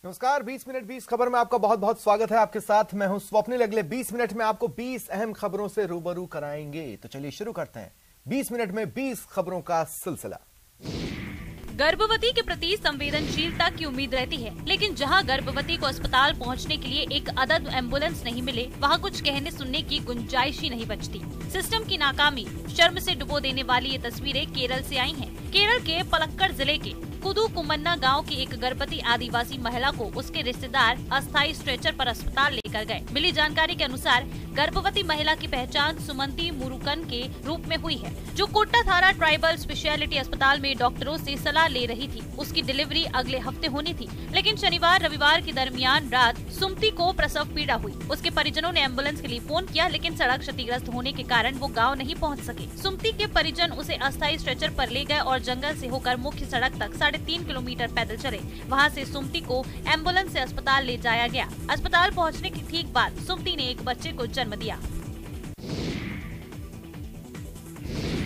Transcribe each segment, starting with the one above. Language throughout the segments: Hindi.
नमस्कार, 20 मिनट 20 खबर में आपका बहुत बहुत स्वागत है। आपके साथ मैं हूं स्वप्निल। अगले 20 मिनट में आपको 20 अहम खबरों से रूबरू कराएंगे। तो चलिए शुरू करते हैं 20 मिनट में 20 खबरों का सिलसिला। गर्भवती के प्रति संवेदनशीलता की उम्मीद रहती है, लेकिन जहां गर्भवती को अस्पताल पहुंचने के लिए एक अदद एम्बुलेंस नहीं मिले, वहां कुछ कहने सुनने की गुंजाइश ही नहीं बचती। सिस्टम की नाकामी शर्म से डुबो देने वाली ये तस्वीरें केरल से आई हैं। केरल के पलक्कड़ जिले के कुदू कुमन्ना गांव की एक गर्भवती आदिवासी महिला को उसके रिश्तेदार अस्थायी स्ट्रेचर पर अस्पताल लेकर गए। मिली जानकारी के अनुसार गर्भवती महिला की पहचान सुमंती मुरुकन के रूप में हुई है, जो कोट्टा थाना ट्राइबल स्पेशलिटी अस्पताल में डॉक्टरों से सलाह ले रही थी। उसकी डिलीवरी अगले हफ्ते होनी थी, लेकिन शनिवार रविवार के दरमियान रात सुमती को प्रसव पीड़ा हुई। उसके परिजनों ने एम्बुलेंस के लिए फोन किया, लेकिन सड़क क्षतिग्रस्त होने के कारण वो गाँव नहीं पहुँच सके। सुमती के परिजन उसे अस्थायी स्ट्रेचर पर ले गए और जंगल से होकर मुख्य सड़क तक 3.5 किलोमीटर पैदल चले। वहां से सुमती को एम्बुलेंस से अस्पताल ले जाया गया। अस्पताल पहुंचने के ठीक बाद सुमती ने एक बच्चे को जन्म दिया।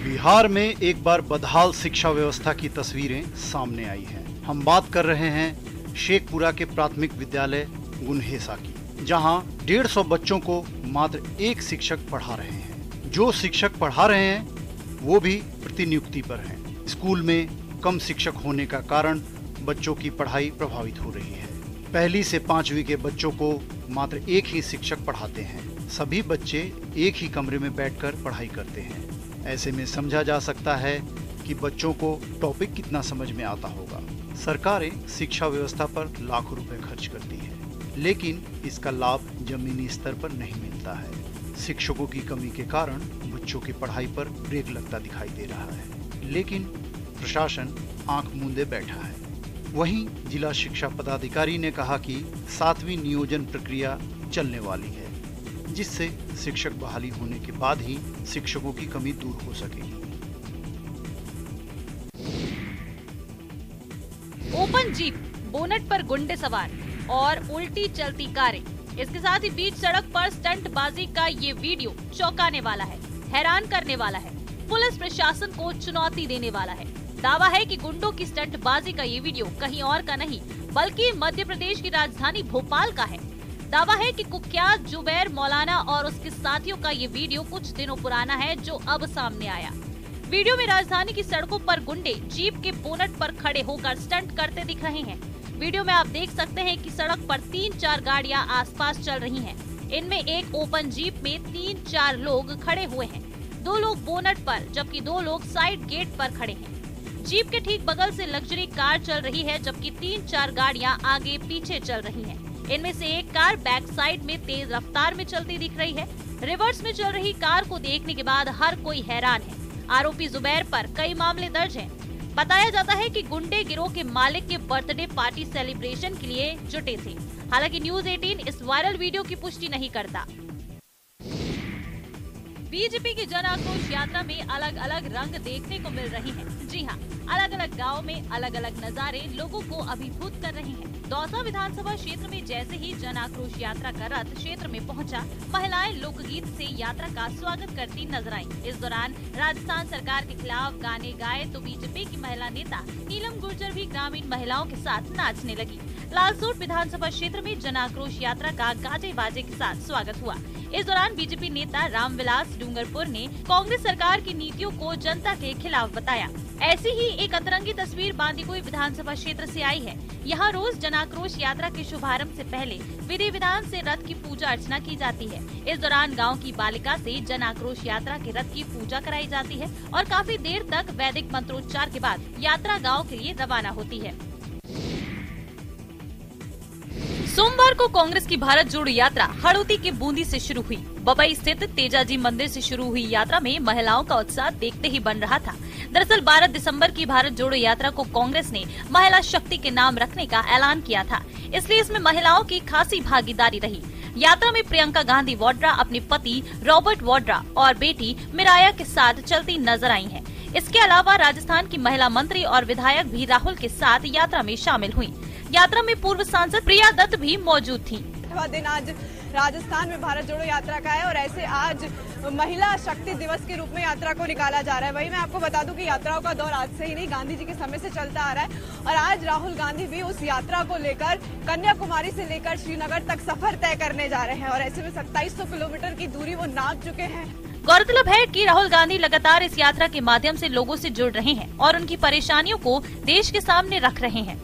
बिहार में एक बार बदहाल शिक्षा व्यवस्था की तस्वीरें सामने आई हैं। हम बात कर रहे हैं शेखपुरा के प्राथमिक विद्यालय गुनहेसा की, जहां 150 बच्चों को मात्र एक शिक्षक पढ़ा रहे हैं। जो शिक्षक पढ़ा रहे हैं वो भी प्रतिनियुक्ति पर हैं। स्कूल में कम शिक्षक होने का कारण बच्चों की पढ़ाई प्रभावित हो रही है। पहली से 5वीं के बच्चों को मात्र एक ही शिक्षक पढ़ाते हैं। सभी बच्चे एक ही कमरे में बैठकर पढ़ाई करते हैं। ऐसे में समझा जा सकता है कि बच्चों को टॉपिक कितना समझ में आता होगा। सरकारें शिक्षा व्यवस्था पर लाखों रुपए खर्च करती है, लेकिन इसका लाभ जमीनी स्तर पर नहीं मिलता है। शिक्षकों की कमी के कारण बच्चों की पढ़ाई पर ब्रेक लगता दिखाई दे रहा है, लेकिन प्रशासन आंख मूंदे बैठा है। वहीं जिला शिक्षा पदाधिकारी ने कहा कि 7वीं नियोजन प्रक्रिया चलने वाली है, जिससे शिक्षक बहाली होने के बाद ही शिक्षकों की कमी दूर हो सकेगी। ओपन जीप, बोनट पर गुंडे सवार और उल्टी चलती कारें। इसके साथ ही बीच सड़क पर स्टंटबाजी का ये वीडियो चौंकाने वाला है, हैरान करने वाला है, पुलिस प्रशासन को चुनौती देने वाला है। दावा है कि गुंडों की स्टंटबाजी का ये वीडियो कहीं और का नहीं, बल्कि मध्य प्रदेश की राजधानी भोपाल का है। दावा है कि कुख्यात जुबैर मौलाना और उसके साथियों का ये वीडियो कुछ दिनों पुराना है, जो अब सामने आया। वीडियो में राजधानी की सड़कों पर गुंडे जीप के बोनट पर खड़े होकर स्टंट करते दिख रहे हैं। वीडियो में आप देख सकते हैं कि सड़क पर 3-4 गाड़ियां आसपास चल रही हैं। इनमें एक ओपन जीप में 3-4 लोग खड़े हुए हैं। 2 लोग बोनट पर, जबकि 2 लोग साइड गेट पर खड़े हैं। जीप के ठीक बगल से लग्जरी कार चल रही है, जबकि 3-4 गाड़ियां आगे पीछे चल रही हैं। इनमें से एक कार बैक साइड में तेज रफ्तार में चलती दिख रही है। रिवर्स में चल रही कार को देखने के बाद हर कोई हैरान है। आरोपी जुबैर पर कई मामले दर्ज हैं। बताया जाता है कि गुंडे गिरोह के मालिक के बर्थडे पार्टी सेलिब्रेशन के लिए जुटे थे। हालांकि न्यूज 18 इस वायरल वीडियो की पुष्टि नहीं करता। बीजेपी की जन आक्रोश यात्रा में अलग अलग रंग देखने को मिल रही हैं। जी हां, अलग अलग गाँव में अलग अलग नजारे लोगों को अभिभूत कर रहे हैं। दौसा विधानसभा क्षेत्र में जैसे ही जन आक्रोश यात्रा का रथ क्षेत्र में पहुंचा, महिलाएं लोकगीत से यात्रा का स्वागत करती नजर आईं। इस दौरान राजस्थान सरकार के खिलाफ गाने गाए तो बीजेपी की महिला नेता नीलम गुर्जर भी ग्रामीण महिलाओं के साथ नाचने लगी। लालसोट विधानसभा क्षेत्र में जन आक्रोश यात्रा का गाजे बाजे के साथ स्वागत हुआ। इस दौरान बीजेपी नेता रामविलास डूंगरपुर ने कांग्रेस सरकार की नीतियों को जनता के खिलाफ बताया। ऐसी ही एक अतरंगी तस्वीर बांदीकुई विधानसभा क्षेत्र से आई है। यहाँ रोज जन आक्रोश यात्रा के शुभारंभ से पहले विधि विधान से रथ की पूजा अर्चना की जाती है। इस दौरान गांव की बालिका से जन आक्रोश यात्रा के रथ की पूजा कराई जाती है और काफी देर तक वैदिक मंत्रोच्चार के बाद यात्रा गाँव के लिए रवाना होती है। सोमवार को कांग्रेस की भारत जोड़ो यात्रा हड़ौती के बूंदी से शुरू हुई। बबई स्थित तेजाजी मंदिर से शुरू हुई यात्रा में महिलाओं का उत्साह देखते ही बन रहा था। दरअसल 12 दिसंबर की भारत जोड़ो यात्रा को कांग्रेस ने महिला शक्ति के नाम रखने का ऐलान किया था, इसलिए इसमें महिलाओं की खासी भागीदारी रही। यात्रा में प्रियंका गांधी वाड्रा अपने पति रॉबर्ट वाड्रा और बेटी मिराया के साथ चलती नजर आई हैं। इसके अलावा राजस्थान की महिला मंत्री और विधायक भी राहुल के साथ यात्रा में शामिल हुई। यात्रा में पूर्व सांसद प्रिया दत्त भी मौजूद थी। दिन आज राजस्थान में भारत जोड़ो यात्रा का है और ऐसे आज महिला शक्ति दिवस के रूप में यात्रा को निकाला जा रहा है। वही मैं आपको बता दूं कि यात्राओं का दौर आज से ही नहीं, गांधी जी के समय से चलता आ रहा है और आज राहुल गांधी भी उस यात्रा को लेकर कन्याकुमारी से लेकर श्रीनगर तक सफर तय करने जा रहे हैं और ऐसे में 2700 किलोमीटर की दूरी वो नाप चुके हैं। गौरतलब है कि राहुल गांधी लगातार इस यात्रा के माध्यम से लोगों से जुड़ रहे हैं और उनकी परेशानियों को देश के सामने रख रहे हैं।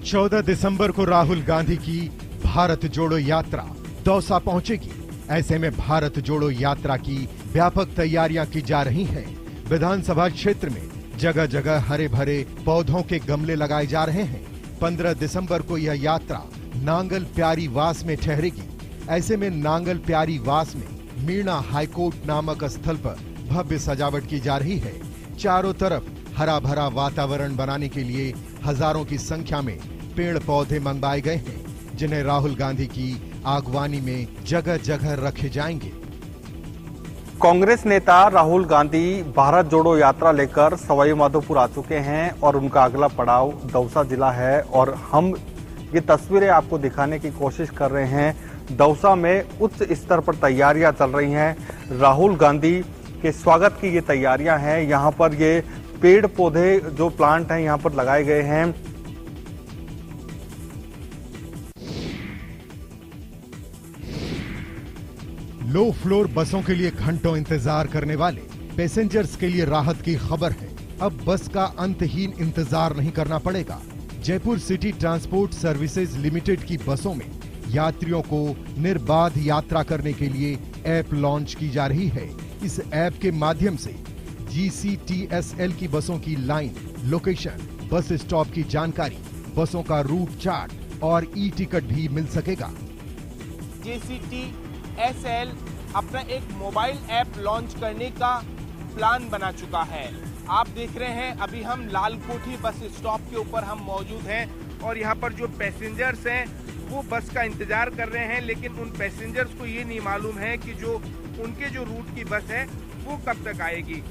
चौदह दिसंबर को राहुल गांधी की भारत जोड़ो यात्रा दौसा पहुंचेगी। ऐसे में भारत जोड़ो यात्रा की व्यापक तैयारियां की जा रही हैं। विधानसभा क्षेत्र में जगह जगह हरे भरे पौधों के गमले लगाए जा रहे हैं। 15 दिसंबर को यह यात्रा नांगल प्यारी वास में ठहरेगी। ऐसे में नांगल प्यारी वास में मीणा हाईकोर्ट नामक स्थल पर भव्य सजावट की जा रही है। चारों तरफ हरा भरा वातावरण बनाने के लिए हजारों की संख्या में पेड़ पौधे मंगवाए गए हैं, जिन्हें राहुल गांधी की आगवानी में जगह जगह रखे जाएंगे। कांग्रेस नेता राहुल गांधी भारत जोड़ो यात्रा लेकर सवाई माधोपुर आ चुके हैं और उनका अगला पड़ाव दौसा जिला है और हम ये तस्वीरें आपको दिखाने की कोशिश कर रहे हैं। दौसा में उच्च स्तर पर तैयारियां चल रही हैं। राहुल गांधी के स्वागत की ये तैयारियां हैं। यहाँ पर ये पेड़ पौधे जो प्लांट हैं यहाँ पर लगाए गए हैं। लो फ्लोर बसों के लिए घंटों इंतजार करने वाले पैसेंजर्स के लिए राहत की खबर है। अब बस का अंतहीन इंतजार नहीं करना पड़ेगा। Jaipur city transport services limited की बसों में यात्रियों को निर्बाध यात्रा करने के लिए ऐप लॉन्च की जा रही है। इस ऐप के माध्यम से GCTSL की बसों की लाइन, लोकेशन, बस स्टॉप की जानकारी, बसों का रूट चार्ट और ई-टिकट भी मिल सकेगा। GCTSL अपना एक मोबाइल ऐप लॉन्च करने का प्लान बना चुका है। आप देख रहे हैं अभी हम लाल कोठी बस स्टॉप के ऊपर हम मौजूद हैं और यहाँ पर जो पैसेंजर्स हैं वो बस का इंतजार कर रहे हैं, लेकिन उन पैसेंजर्स को ये नहीं मालूम है कि जो उनके जो रूट की बस है वो कब तक आएगी।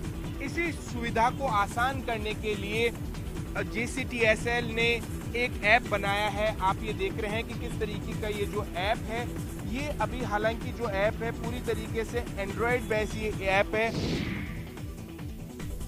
इसी सुविधा को आसान करने के लिए GCTSL ने एक ऐप बनाया है। आप ये देख रहे हैं कि किस तरीके का ये जो ऐप है, ये अभी हालांकि जो ऐप है पूरी तरीके से एंड्रॉइड बेस्ड ये ऐप है।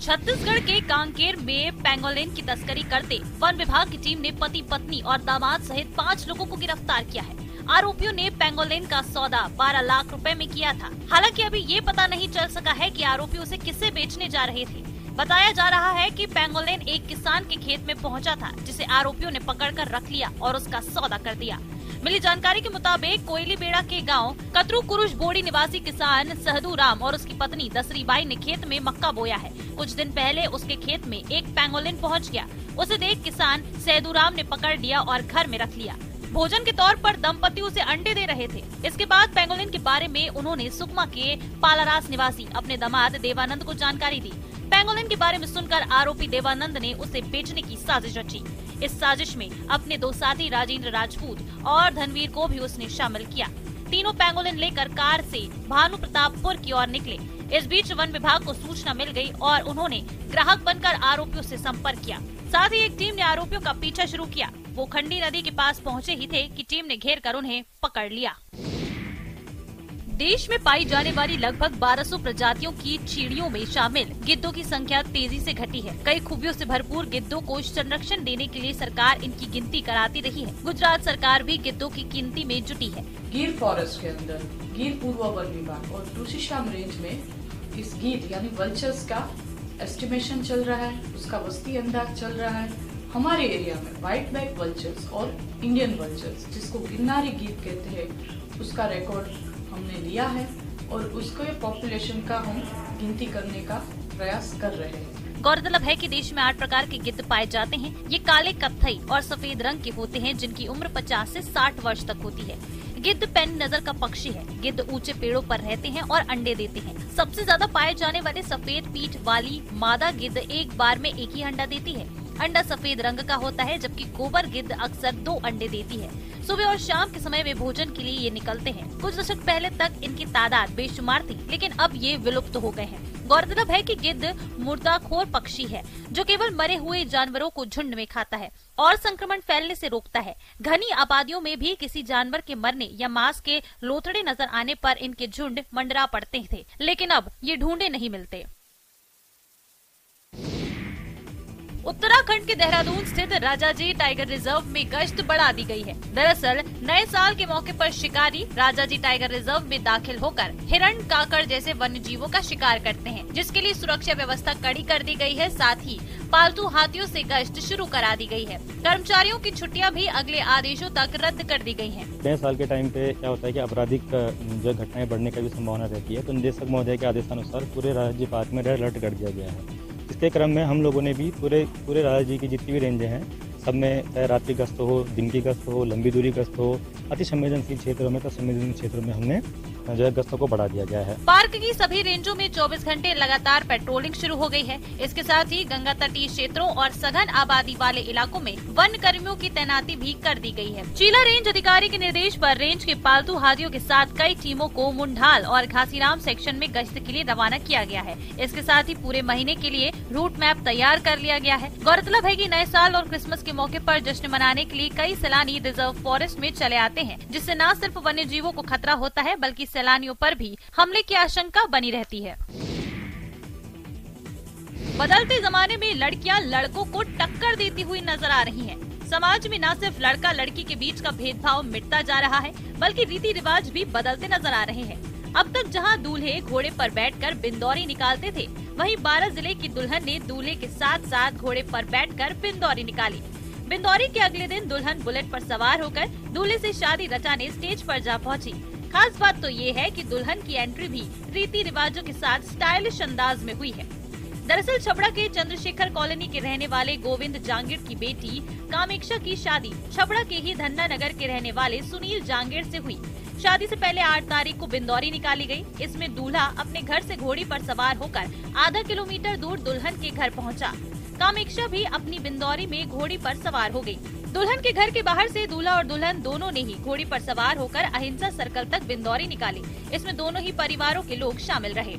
छत्तीसगढ़ के कांकेर में पेंगोलिन की तस्करी करते वन विभाग की टीम ने पति पत्नी और दामाद सहित 5 लोगों को गिरफ्तार किया है। आरोपियों ने पेंगोलिन का सौदा 12 लाख रुपए में किया था। हालांकि अभी ये पता नहीं चल सका है कि आरोपी उसे किसे बेचने जा रहे थे। बताया जा रहा है कि पेंगोलिन एक किसान के खेत में पहुंचा था, जिसे आरोपियों ने पकड़कर रख लिया और उसका सौदा कर दिया। मिली जानकारी के मुताबिक कोयली बेड़ा के गांव कतरू कुरुश बोड़ी निवासी किसान सहदू राम और उसकी पत्नी दसरीबाई ने खेत में मक्का बोया है। कुछ दिन पहले उसके खेत में एक पेंगोलिन पहुंच गया। उसे देख किसान सहदू राम ने पकड़ लिया और घर में रख लिया। भोजन के तौर पर दंपति उसे अंडे दे रहे थे। इसके बाद पेंगोलिन के बारे में उन्होंने सुकमा के पालारास निवासी अपने दामाद देवानंद को जानकारी दी। पेंगोलिन के बारे में सुनकर आरोपी देवानंद ने उसे बेचने की साजिश रची। इस साजिश में अपने 2 साथी राजेंद्र राजपूत और धनवीर को भी उसने शामिल किया। तीनों पेंगोलिन लेकर कार से भानु प्रतापपुर की ओर निकले। इस बीच वन विभाग को सूचना मिल गई और उन्होंने ग्राहक बनकर आरोपियों से संपर्क किया। साथ ही एक टीम ने आरोपियों का पीछा शुरू किया। वो खंडी नदी के पास पहुंचे ही थे कि टीम ने घेर कर उन्हें पकड़ लिया। देश में पाई जाने वाली लगभग 1200 प्रजातियों की चिड़ियों में शामिल गिद्धों की संख्या तेजी से घटी है। कई खूबियों से भरपूर गिद्धों को संरक्षण देने के लिए सरकार इनकी गिनती कराती रही है। गुजरात सरकार भी गिद्धों की गिनती में जुटी है। गिर फॉरेस्ट के अंदर गिर पूर्व वन विभाग और तुलसीश्याम रेंज में इस गिद्ध यानी वल्चर्स का एस्टिमेशन चल रहा है, उसका वस्ती अंदाज चल रहा है। हमारे एरिया में व्हाइट बैक वल्चर्स और इंडियन वल्चर्स, जिसको गिरनारी गिद्ध कहते हैं, उसका रिकॉर्ड हमने लिया है और उसके पॉपुलेशन का हम गिनती करने का प्रयास कर रहे हैं। गौरतलब है कि देश में 8 प्रकार के गिद्ध पाए जाते हैं। ये काले, कत्थई और सफेद रंग के होते हैं, जिनकी उम्र 50 से 60 वर्ष तक होती है। गिद्ध पैनी नजर का पक्षी है। गिद्ध ऊंचे पेड़ों पर रहते हैं और अंडे देते हैं। सबसे ज्यादा पाए जाने वाले सफेद पीठ वाली मादा गिद्ध एक बार में एक ही अंडा देती है। अंडा सफेद रंग का होता है, जबकि गोबर गिद्ध अक्सर 2 अंडे देती है। सुबह और शाम के समय में भोजन के लिए ये निकलते हैं। कुछ दशक पहले तक इनकी तादाद बेशुमार थी, लेकिन अब ये विलुप्त हो गए हैं। गौरतलब है कि गिद्ध मुर्दाखोर पक्षी है जो केवल मरे हुए जानवरों को झुंड में खाता है और संक्रमण फैलने से रोकता है। घनी आबादियों में भी किसी जानवर के मरने या मांस के लोथड़े नजर आने पर इनके झुंड मंडरा पड़ते थे, लेकिन अब ये ढूंढे नहीं मिलते। उत्तराखंड के देहरादून स्थित राजाजी टाइगर रिजर्व में गश्त बढ़ा दी गई है। दरअसल नए साल के मौके पर शिकारी राजाजी टाइगर रिजर्व में दाखिल होकर हिरण, काकड़ जैसे वन्य जीवों का शिकार करते हैं, जिसके लिए सुरक्षा व्यवस्था कड़ी कर दी गई है। साथ ही पालतू हाथियों से गश्त शुरू करा दी गई है। कर्मचारियों की छुट्टियां भी अगले आदेशों तक रद्द कर दी गई हैं। नए साल के टाइम पे क्या होता है कि आपराधिक जो घटनाएं बढ़ने की भी संभावना रहती है, तो निदेशक महोदय के आदेशानुसार पूरे राज्य पार्क में रेड अलर्ट कर दिया गया है। इसके क्रम में हम लोगों ने भी पूरे राज्य की जितनी भी रेंजें हैं सब में, चाहे रात्रि गश्त हो, दिन की गश्त हो, लंबी दूरी गश्त हो, अति संवेदनशील क्षेत्रों में, तो संवेदनशील क्षेत्रों में हमने जो है गश्तों को बढ़ा दिया गया है। पार्क की सभी रेंजों में 24 घंटे लगातार पेट्रोलिंग शुरू हो गई है। इसके साथ ही गंगा तटीय क्षेत्रों और सघन आबादी वाले इलाकों में वन कर्मियों की तैनाती भी कर दी गई है। चीला रेंज अधिकारी के निर्देश पर रेंज के पालतू हाथियों के साथ कई टीमों को मुंडाल और घासीराम सेक्शन में गश्त के लिए रवाना किया गया है। इसके साथ ही पूरे महीने के लिए रूट मैप तैयार कर लिया गया है। गौरतलब है कि नए साल और क्रिसमस के मौके पर जश्न मनाने के लिए कई सैलानी रिजर्व फॉरेस्ट में चले आते हैं, जिससे न सिर्फ वन्य जीवों को खतरा होता है बल्कि सैलानियों पर भी हमले की आशंका बनी रहती है। बदलते जमाने में लड़कियां लड़कों को टक्कर देती हुई नजर आ रही हैं। समाज में न सिर्फ लड़का लड़की के बीच का भेदभाव मिटता जा रहा है, बल्कि रीति रिवाज भी बदलते नजर आ रहे हैं। अब तक जहां दूल्हे घोड़े पर बैठकर बिंदौरी निकालते थे, वहीं 12 जिले की दुल्हन ने दूल्हे के साथ साथ घोड़े पर बैठकर बिंदौरी निकाली। बिंदौरी के अगले दिन दुल्हन बुलेट पर सवार होकर दूल्हे से शादी रचाने स्टेज पर जा पहुंची। खास बात तो ये है कि दुल्हन की एंट्री भी रीति रिवाजों के साथ स्टाइलिश अंदाज में हुई है। दरअसल छपड़ा के चंद्रशेखर कॉलोनी के रहने वाले गोविंद जांगीड़ की बेटी कामेक्षा की शादी छपड़ा के ही धन्ना नगर के रहने वाले सुनील जांगीड़ से हुई। शादी से पहले 8 तारीख को बिंदौरी निकाली गई। इसमें दूल्हा अपने घर से घोड़ी पर सवार होकर आधा किलोमीटर दूर दुल्हन के घर पहुंचा। कामेक्षा भी अपनी बिंदौरी में घोड़ी पर सवार हो गई। दुल्हन के घर के बाहर से दूल्हा और दुल्हन दोनों ने ही घोड़ी पर सवार होकर अहिंसा सर्कल तक बिंदौरी निकाली। इसमें दोनों ही परिवारों के लोग शामिल रहे।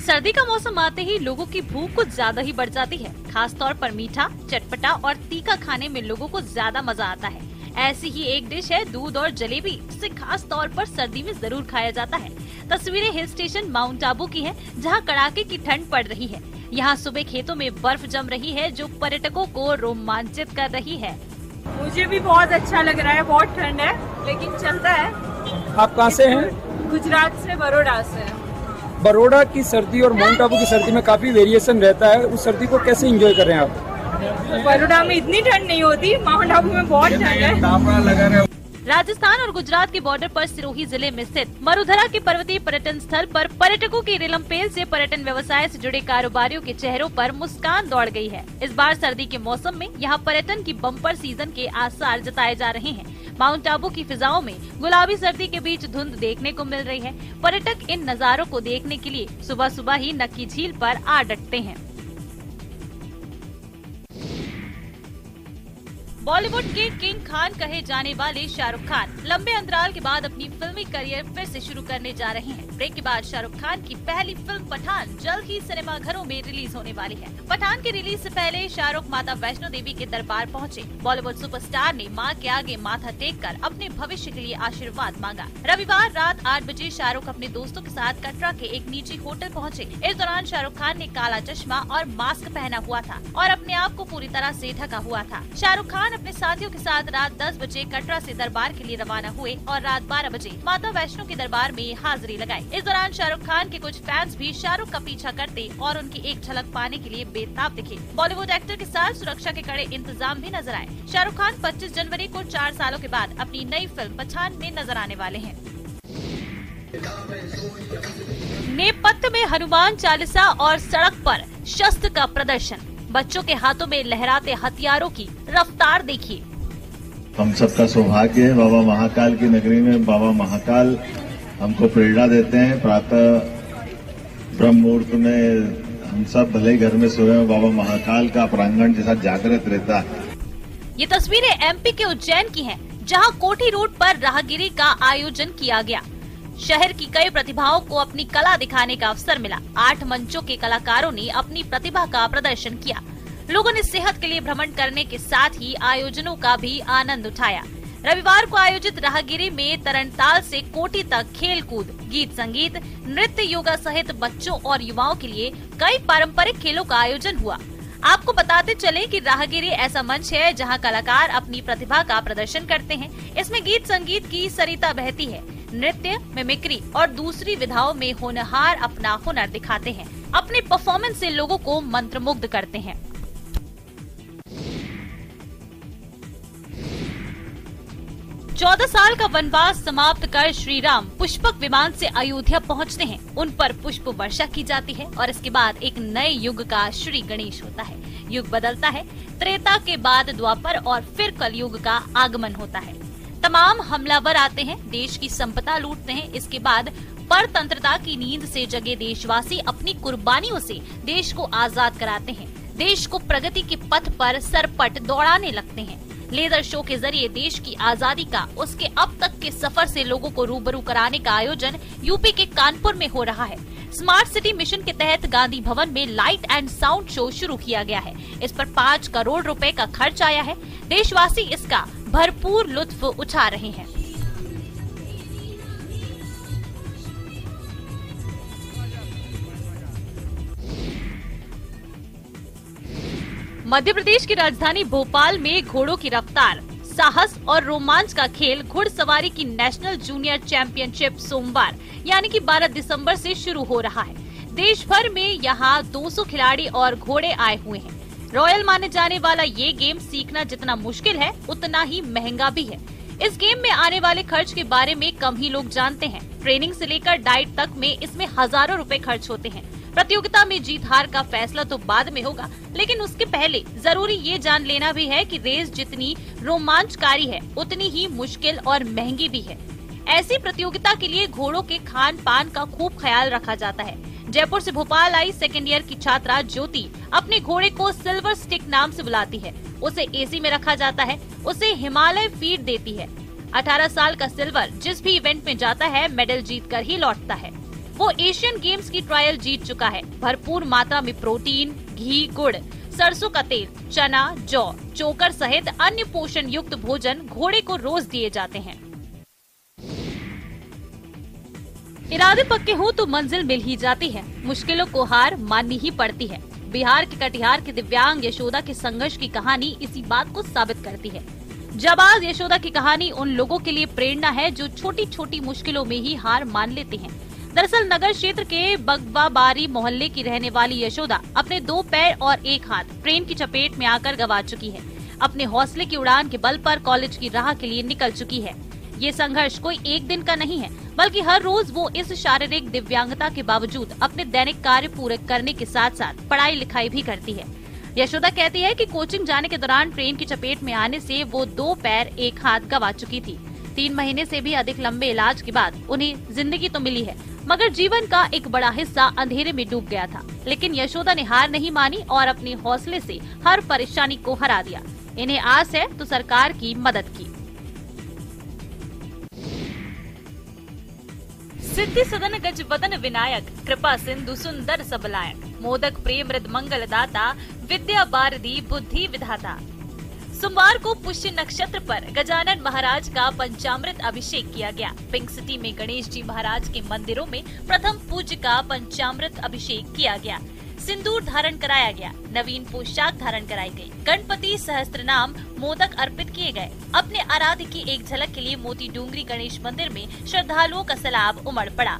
सर्दी का मौसम आते ही लोगों की भूख कुछ ज्यादा ही बढ़ जाती है। खास तौर पर मीठा, चटपटा और तीखा खाने में लोगों को ज्यादा मजा आता है। ऐसी ही एक डिश है दूध और जलेबी, जिसे खास तौर पर सर्दी में जरूर खाया जाता है। तस्वीरें हिल स्टेशन माउंट आबू की हैं, जहां कड़ाके की ठंड पड़ रही है। यहाँ सुबह खेतों में बर्फ जम रही है, जो पर्यटकों को रोमांचित कर रही है। मुझे भी बहुत अच्छा लग रहा है। बहुत ठंड है लेकिन चलता है। आप कहाँ से हैं? गुजरात से, बड़ौदा से। बड़ौदा की सर्दी और माउंट आबू की सर्दी में काफी वेरिएशन रहता है। उस सर्दी को कैसे एंजॉय कर रहे हैं आप? बड़ौदा में इतनी ठंड नहीं होती, माउंट आबू में बहुत ठंड है। राजस्थान और गुजरात के बॉर्डर पर सिरोही जिले में स्थित मरुधरा के पर्वतीय पर्यटन स्थल पर पर्यटकों की रेलमपेल से पर्यटन व्यवसाय से जुड़े कारोबारियों के चेहरों पर मुस्कान दौड़ गई है। इस बार सर्दी के मौसम में यहां पर्यटन की बम्पर सीजन के आसार जताए जा रहे हैं। माउंट आबू की फिजाओं में गुलाबी सर्दी के बीच धुंध देखने को मिल रही है। पर्यटक इन नजारों को देखने के लिए सुबह सुबह ही नक्की झील पर आ डटते हैं। बॉलीवुड के किंग खान कहे जाने वाले शाहरुख खान लंबे अंतराल के बाद अपनी फिल्मी करियर फिर से शुरू करने जा रहे हैं। ब्रेक के बाद शाहरुख खान की पहली फिल्म पठान जल्द ही सिनेमाघरों में रिलीज होने वाली है। पठान की रिलीज से पहले शाहरुख माता वैष्णो देवी के दरबार पहुंचे। बॉलीवुड सुपरस्टार ने मां के आगे माथा टेककर अपने भविष्य के लिए आशीर्वाद मांगा। रविवार रात 8 बजे शाहरुख अपने दोस्तों के साथ कटरा के एक निजी होटल पहुँचे। इस दौरान शाहरुख खान ने काला चश्मा और मास्क पहना हुआ था और अपने आप को पूरी तरह से ढका हुआ था। शाहरुख खान अपने साथियों के साथ रात 10 बजे कटरा से दरबार के लिए रवाना हुए और रात 12 बजे माता वैष्णो के दरबार में हाजिरी लगाई। इस दौरान शाहरुख खान के कुछ फैंस भी शाहरुख का पीछा करते और उनकी एक झलक पाने के लिए बेताब दिखे। बॉलीवुड एक्टर के साथ सुरक्षा के कड़े इंतजाम भी नजर आए। शाहरुख खान 25 जनवरी को 4 सालों के बाद अपनी नई फिल्म पठान में नजर आने वाले हैं। नेपथ्य में हनुमान चालीसा और सड़क पर शस्त्र का प्रदर्शन। बच्चों के हाथों में लहराते हथियारों की रफ्तार देखिए। हम सबका सौभाग्य है, बाबा महाकाल की नगरी में बाबा महाकाल हमको प्रेरणा देते हैं। प्रातः ब्रह्म मुहूर्त में हम सब भले घर में सोए हैं, बाबा महाकाल का प्रांगण जैसा जागृत रहता है। ये तस्वीरें एमपी के उज्जैन की हैं, जहां कोठी रोड पर राहगिरी का आयोजन किया गया। शहर की कई प्रतिभाओं को अपनी कला दिखाने का अवसर मिला। 8 मंचों के कलाकारों ने अपनी प्रतिभा का प्रदर्शन किया। लोगों ने सेहत के लिए भ्रमण करने के साथ ही आयोजनों का भी आनंद उठाया। रविवार को आयोजित राहगिरी में तरणताल से कोठी तक खेल कूद, गीत संगीत, नृत्य, योगा सहित बच्चों और युवाओं के लिए कई पारंपरिक खेलों का आयोजन हुआ। आपको बताते चले कि राहगिरी ऐसा मंच है जहां कलाकार अपनी प्रतिभा का प्रदर्शन करते हैं। इसमें गीत संगीत की सरिता बहती है। नृत्य, मिमिक्री और दूसरी विधाओं में होनहार अपना हुनर दिखाते हैं। अपने परफॉर्मेंस से लोगों को मंत्रमुग्ध करते हैं। चौदह साल का वनवास समाप्त कर श्री राम पुष्पक विमान से अयोध्या पहुंचते हैं। उन पर पुष्प वर्षा की जाती है और इसके बाद एक नए युग का श्री गणेश होता है। युग बदलता है। त्रेता के बाद द्वापर और फिर कलयुग का आगमन होता है। तमाम हमलावर आते हैं, देश की संपदा लूटते हैं। इसके बाद परतंत्रता की नींद से जगे देशवासी अपनी कुर्बानियों से देश को आजाद कराते हैं। देश को प्रगति के पथ पर सरपट दौड़ाने लगते हैं। लेजर शो के जरिए देश की आजादी का, उसके अब तक के सफर से लोगों को रूबरू कराने का आयोजन यूपी के कानपुर में हो रहा है। स्मार्ट सिटी मिशन के तहत गांधी भवन में लाइट एंड साउंड शो शुरू किया गया है। इस पर 5 करोड़ रुपए का खर्च आया है। देशवासी इसका भरपूर लुत्फ उठा रहे हैं। मध्य प्रदेश की राजधानी भोपाल में घोड़ों की रफ्तार, साहस और रोमांच का खेल घुड़सवारी की नेशनल जूनियर चैंपियनशिप सोमवार यानी कि 12 दिसंबर से शुरू हो रहा है। देश भर में यहाँ 200 खिलाड़ी और घोड़े आए हुए हैं। रॉयल माने जाने वाला ये गेम सीखना जितना मुश्किल है उतना ही महंगा भी है। इस गेम में आने वाले खर्च के बारे में कम ही लोग जानते हैं। ट्रेनिंग से लेकर डाइट तक में इसमें हजारों रुपए खर्च होते हैं। प्रतियोगिता में जीत हार का फैसला तो बाद में होगा, लेकिन उसके पहले जरूरी ये जान लेना भी है कि रेस जितनी रोमांचकारी है उतनी ही मुश्किल और महंगी भी है। ऐसी प्रतियोगिता के लिए घोड़ों के खान पान का खूब ख्याल रखा जाता है। जयपुर से भोपाल आई सेकेंड ईयर की छात्रा ज्योति अपने घोड़े को सिल्वर स्टिक नाम से बुलाती है। उसे एसी में रखा जाता है। उसे हिमालय फीड देती है। 18 साल का सिल्वर जिस भी इवेंट में जाता है मेडल जीत कर ही लौटता है। वो एशियन गेम्स की ट्रायल जीत चुका है। भरपूर मात्रा में प्रोटीन, घी, गुड़, सरसों का तेल, चना, जौ, चोकर सहित अन्य पोषण युक्त भोजन घोड़े को रोज दिए जाते हैं। इरादे पक्के हो तो मंजिल मिल ही जाती है। मुश्किलों को हार माननी ही पड़ती है। बिहार के कटिहार की दिव्यांग यशोदा के संघर्ष की कहानी इसी बात को साबित करती है। जाबाज यशोदा की कहानी उन लोगों के लिए प्रेरणा है जो छोटी छोटी मुश्किलों में ही हार मान लेते हैं। दरअसल नगर क्षेत्र के बगवाबारी मोहल्ले की रहने वाली यशोदा अपने 2 पैर और 1 हाथ ट्रेन की चपेट में आकर गंवा चुकी है। अपने हौसले की उड़ान के बल पर कॉलेज की राह के लिए निकल चुकी है। ये संघर्ष कोई एक दिन का नहीं है, बल्कि हर रोज वो इस शारीरिक दिव्यांगता के बावजूद अपने दैनिक कार्य पूरे करने के साथ साथ पढ़ाई लिखाई भी करती है। यशोदा कहती है कि कोचिंग जाने के दौरान ट्रेन की चपेट में आने से वो 2 पैर 1 हाथ गंवा चुकी थी। 3 महीने से भी अधिक लंबे इलाज के बाद उन्हें जिंदगी तो मिली है, मगर जीवन का एक बड़ा हिस्सा अंधेरे में डूब गया था। लेकिन यशोदा ने हार नहीं मानी और अपने हौसले से हर परेशानी को हरा दिया। इन्हें आस है तो सरकार की मदद की। सिद्धि सदन गज वदन विनायक, कृपा सिंधु सुंदर सबलायक, मोदक प्रेम मृद मंगल दाता, विद्या बारदी बुद्धि विधाता। सोमवार को पुष्य नक्षत्र पर गजानन महाराज का पंचामृत अभिषेक किया गया। पिंक सिटी में गणेश जी महाराज के मंदिरों में प्रथम पूज्य का पंचामृत अभिषेक किया गया। सिंदूर धारण कराया गया। नवीन पोशाक धारण कराई गई। गणपति सहस्त्रनाम मोदक अर्पित किए गए। अपने आराध्य की एक झलक के लिए मोती डूंगरी गणेश मंदिर में श्रद्धालुओं का सैलाब उमड़ पड़ा।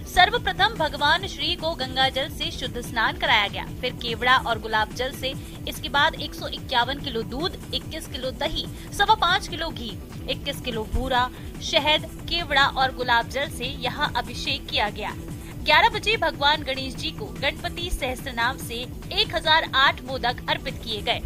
सर्वप्रथम भगवान श्री को गंगा जल से शुद्ध स्नान कराया गया, फिर केवड़ा और गुलाब जल से। इसके बाद 151 किलो दूध, 21 किलो दही, 5.25 किलो घी, 21 किलो भूरा, शहद, केवड़ा और गुलाब जल से यहाँ अभिषेक किया गया। 11 बजे भगवान गणेश जी को गणपति सहस्त्रनाम से 1008 मोदक अर्पित किए गए।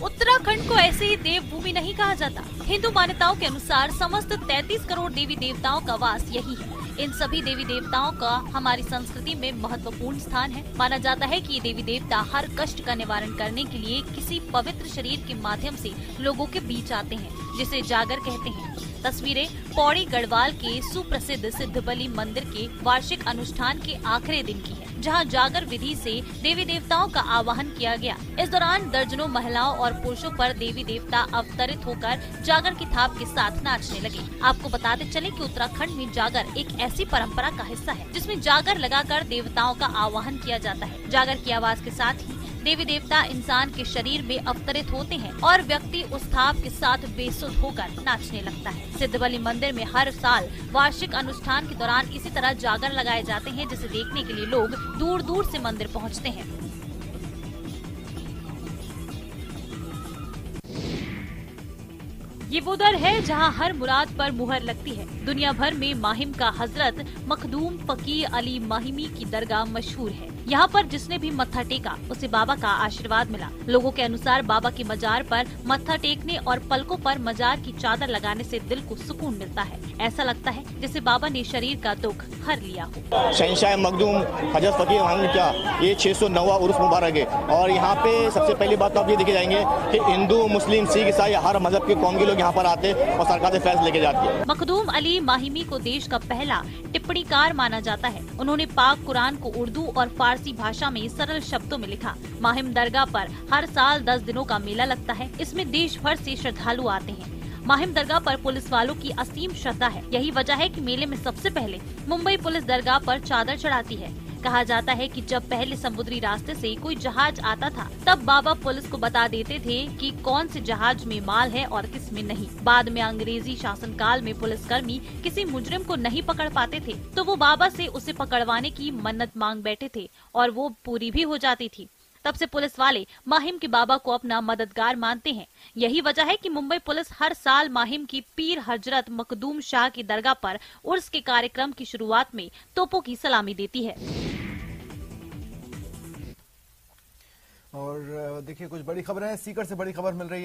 उत्तराखंड को ऐसे ही देवभूमि नहीं कहा जाता। हिंदू मान्यताओं के अनुसार समस्त 33 करोड़ देवी देवताओं का वास यही है। इन सभी देवी देवताओं का हमारी संस्कृति में महत्वपूर्ण स्थान है। माना जाता है कि ये देवी देवता हर कष्ट का निवारण करने के लिए किसी पवित्र शरीर के माध्यम से लोगों के बीच आते हैं, जिसे जागर कहते हैं। तस्वीरें पौड़ी गढ़वाल के सुप्रसिद्ध सिद्धबली मंदिर के वार्षिक अनुष्ठान के आखिरी दिन की है, जहां जागर विधि से देवी देवताओं का आवाहन किया गया। इस दौरान दर्जनों महिलाओं और पुरुषों पर देवी देवता अवतरित होकर जागर की थाप के साथ नाचने लगे। आपको बताते चले कि उत्तराखंड में जागर एक ऐसी परंपरा का हिस्सा है जिसमें जागर लगाकर देवताओं का आवाहन किया जाता है। जागर की आवाज के साथ ही देवी देवता इंसान के शरीर में अवतरित होते हैं और व्यक्ति उस थाप के साथ बेसुध होकर नाचने लगता है। सिद्धबली मंदिर में हर साल वार्षिक अनुष्ठान के दौरान इसी तरह जागर लगाए जाते हैं, जिसे देखने के लिए लोग दूर दूर से मंदिर पहुंचते हैं। ये वो दर है जहां हर मुराद पर मुहर लगती है। दुनिया भर में माहिम का हजरत मखदूम फकीर अली माहिमी की दरगाह मशहूर है। यहाँ पर जिसने भी मत्था टेका उसे बाबा का आशीर्वाद मिला। लोगों के अनुसार बाबा की मजार पर मत्था टेकने और पलकों पर मजार की चादर लगाने से दिल को सुकून मिलता है। ऐसा लगता है जैसे बाबा ने शरीर का दुख हर लिया हो। शहंशाह मखदूम हजरत फकीर माहिम क्या ये 609वां उर्स मुबारक है। और यहाँ पे सबसे पहली बात तो आप ये देखे जाएंगे कि हिंदू, मुस्लिम, सिख, ईसाई हर मजहब के कौम के लोग यहाँ पर आते और सरकार से फैसले लेके जाती है। मखदूम अली माहिमी को देश का पहला टिप्पणीकार माना जाता है। उन्होंने पाक कुरान को उर्दू और फारसी भाषा में सरल शब्दों में लिखा। माहिम दरगाह पर हर साल 10 दिनों का मेला लगता है। इसमें देश भर से श्रद्धालु आते हैं। माहिम दरगाह पर पुलिस वालों की असीम श्रद्धा है। यही वजह है कि मेले में सबसे पहले मुंबई पुलिस दरगाह पर चादर चढ़ाती है। कहा जाता है कि जब पहले समुद्री रास्ते से कोई जहाज आता था तब बाबा पुलिस को बता देते थे कि कौन से जहाज में माल है और किस में नहीं। बाद में अंग्रेजी शासनकाल में पुलिसकर्मी किसी मुजरिम को नहीं पकड़ पाते थे तो वो बाबा से उसे पकड़वाने की मन्नत मांग बैठे थे और वो पूरी भी हो जाती थी। तब से पुलिस वाले माहिम के बाबा को अपना मददगार मानते हैं। यही वजह है कि मुंबई पुलिस हर साल माहिम की पीर हजरत मखदूम शाह की दरगाह पर उर्स के कार्यक्रम की शुरुआत में तोपों की सलामी देती है। और देखिए कुछ बड़ी खबर है, सीकर से बड़ी खबर मिल रही है।